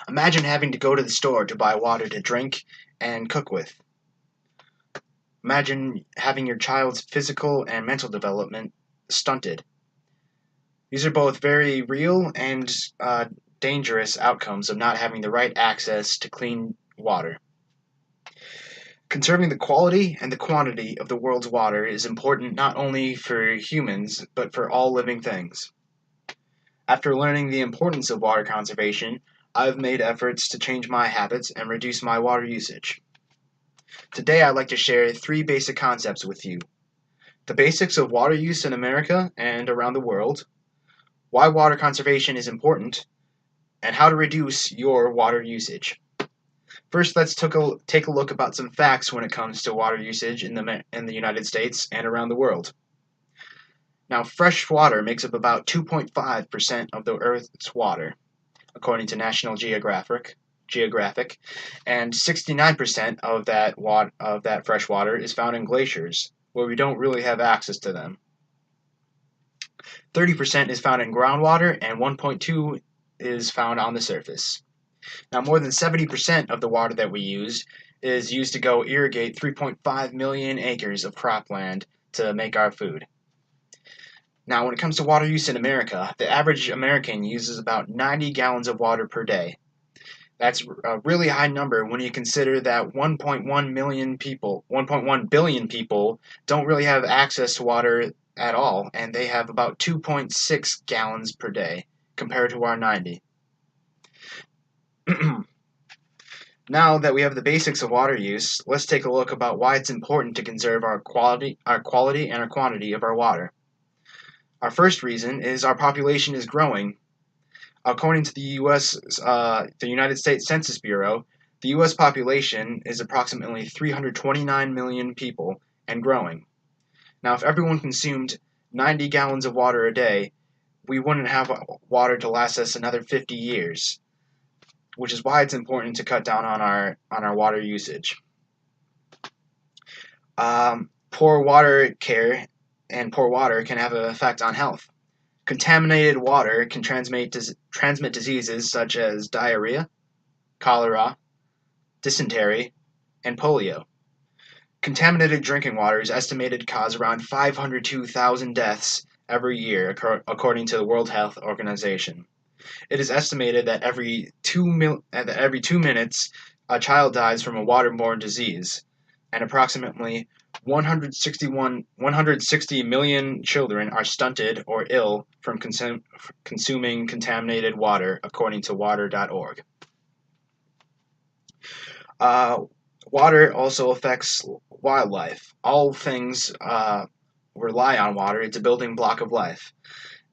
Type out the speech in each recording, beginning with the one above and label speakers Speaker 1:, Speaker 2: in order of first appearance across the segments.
Speaker 1: Imagine having to go to the store to buy water to drink and cook with. Imagine having your child's physical and mental development stunted. These are both very real and dangerous outcomes of not having the right access to clean water. Conserving the quality and the quantity of the world's water is important not only for humans, but for all living things. After learning the importance of water conservation, I've made efforts to change my habits and reduce my water usage. Today I'd like to share three basic concepts with you: the basics of water use in America and around the world, why water conservation is important, and how to reduce your water usage. First, let's take a look about some facts when it comes to water usage in the United States and around the world. Now, fresh water makes up about 2.5% of the Earth's water, according to National Geographic, and 69% of that fresh water is found in glaciers, where we don't really have access to them. 30% is found in groundwater, and 1.2 is found on the surface. Now, more than 70% of the water that we use is used to go irrigate 3.5 million acres of cropland to make our food. Now, when it comes to water use in America, the average American uses about 90 gallons of water per day. That's a really high number when you consider that 1.1 billion people don't really have access to water at all, and they have about 2.6 gallons per day compared to our 90. Now that we have the basics of water use, let's take a look about why it's important to conserve our quality and our quantity of our water. Our first reason is our population is growing. According to the United States Census Bureau, the U.S. population is approximately 329 million people and growing. Now, if everyone consumed 90 gallons of water a day, we wouldn't have water to last us another 50 years. Which is why it's important to cut down on our water usage. Poor water care and poor water can have an effect on health. Contaminated water can transmit diseases such as diarrhea, cholera, dysentery, and polio. Contaminated drinking water is estimated to cause around 502,000 deaths every year, according to the World Health Organization. It is estimated that every 2 minutes a child dies from a waterborne disease, and approximately 160 million children are stunted or ill from consuming contaminated water, according to water.org. Water also affects wildlife. All things rely on water. It's a building block of life.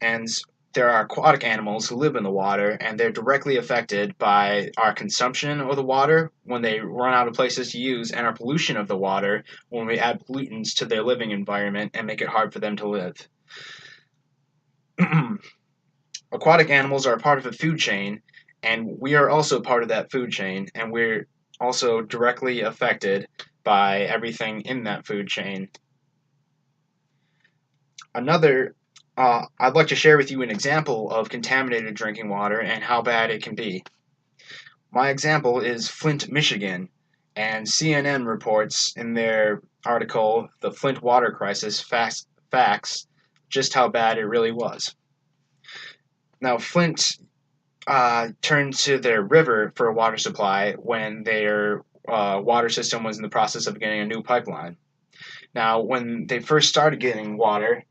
Speaker 1: And there are aquatic animals who live in the water, and they're directly affected by our consumption of the water when they run out of places to use, and our pollution of the water when we add pollutants to their living environment and make it hard for them to live. Aquatic animals are a part of a food chain, and we are also part of that food chain, and we're also directly affected by everything in that food chain. I'd like to share with you an example of contaminated drinking water and how bad it can be. My example is Flint, Michigan, and CNN reports in their article, The Flint Water Crisis Facts, just how bad it really was. Now, Flint turned to their river for a water supply when their water system was in the process of getting a new pipeline. Now, when they first started getting water,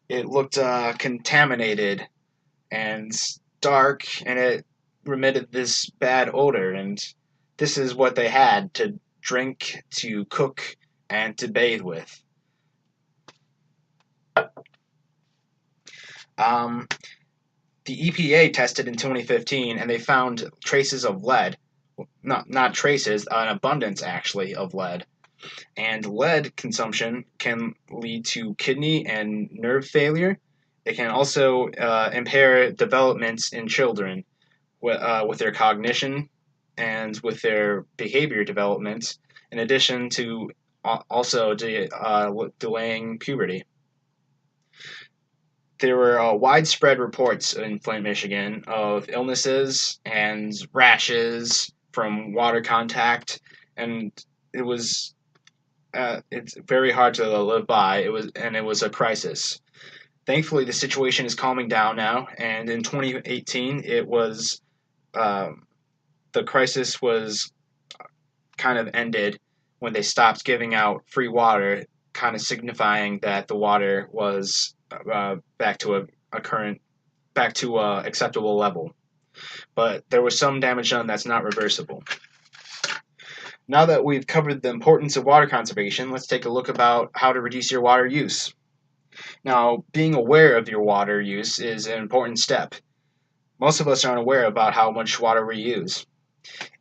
Speaker 1: it looked contaminated and dark, and it emitted this bad odor, and this is what they had to drink, to cook, and to bathe with. The EPA tested in 2015, and they found traces of lead. Not traces, an abundance actually of lead. And lead consumption can lead to kidney and nerve failure. It can also impair developments in children with their cognition and with their behavior development, in addition to also delaying puberty. there were widespread reports in Flint, Michigan of illnesses and rashes from water contact, and it was it's very hard to live by. It was a crisis. Thankfully, the situation is calming down now, and in 2018, um, the crisis was kind of ended when they stopped giving out free water, kind of signifying that the water was back to a current back to a acceptable level. But there was some damage done that's not reversible. Now that we've covered the importance of water conservation, let's take a look about how to reduce your water use. Now, being aware of your water use is an important step. Most of us aren't aware about how much water we use.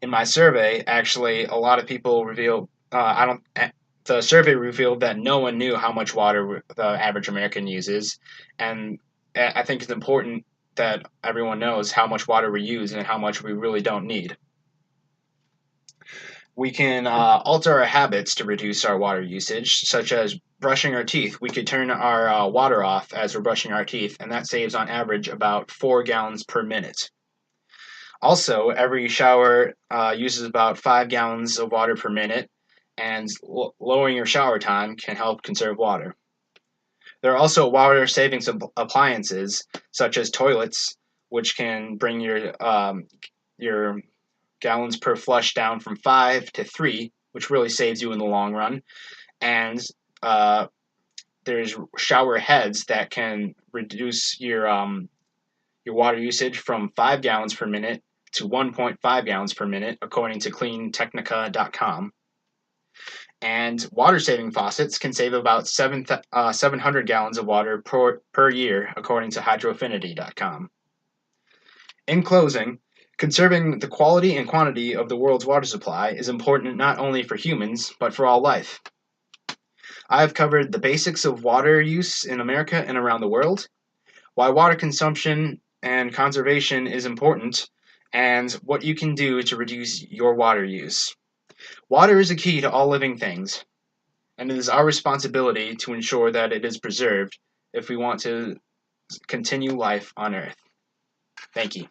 Speaker 1: In my survey, actually, a lot of people revealed I don't. The survey revealed that no one knew how much water the average American uses, and I think it's important that everyone knows how much water we use and how much we really don't need. We can alter our habits to reduce our water usage, such as brushing our teeth. We could turn our water off as we're brushing our teeth, and that saves on average about 4 gallons per minute. Also, every shower uses about 5 gallons of water per minute, and lowering your shower time can help conserve water. There are also water savings appliances, such as toilets, which can bring your gallons per flush down from 5 to 3, which really saves you in the long run. And there's shower heads that can reduce your water usage from 5 gallons per minute to 1.5 gallons per minute, according to cleantechnica.com. And water-saving faucets can save about 700 gallons of water per year, according to hydrofinity.com. In closing, conserving the quality and quantity of the world's water supply is important not only for humans, but for all life. I have covered the basics of water use in America and around the world, why water consumption and conservation is important, and what you can do to reduce your water use. Water is a key to all living things, and it is our responsibility to ensure that it is preserved if we want to continue life on Earth. Thank you.